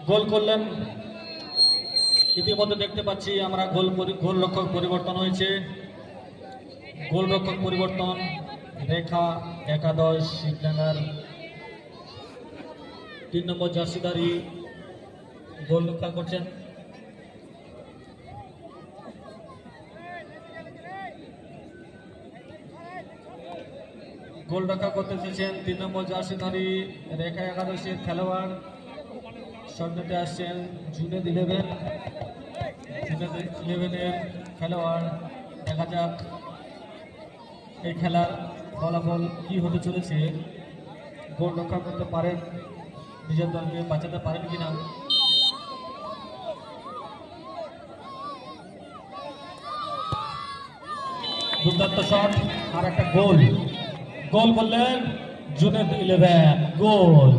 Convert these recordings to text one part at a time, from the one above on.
গোল করলেন। ইতিমধ্যে দেখতে পাচ্ছি আমরা গোলরক্ষক পরিবর্তন হয়েছে। গোলরক্ষক পরিবর্তন, রেখা একাদশ শিবডাঙ্গার 3 নম্বর জার্সিধারী গোল রক্ষা করছেন। গোল রক্ষা করতে এসেছেন 3 নম্বর জার্সিধারী রেখা একাদশের খেলোয়াড়। সামনেতে আসছেন জুনেদ 11-এর খেলোয়াড়। দেখা যাক এই খেলার ফলাফল কি হতে চলেছে। গোল রক্ষা করতে পারেন, নিজের দলকে বাঁচাতে পারেন কিনা। দুর্দান্ত শট, আর একটা গোল। গোল করলেন জুনেদ 11, গোল।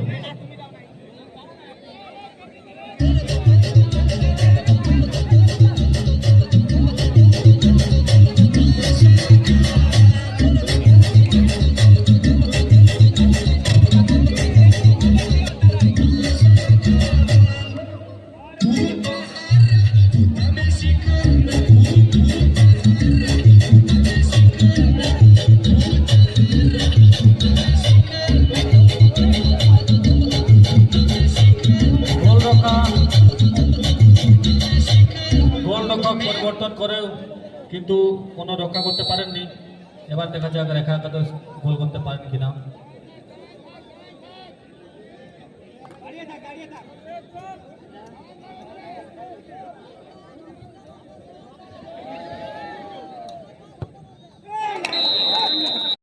গোলরক্ষক পরিবর্তন করেও কিন্তু কোনো রক্ষা করতে পারেননি। এবার দেখা যাক রেখা একাদশ গোল করতে পারেন কিনা।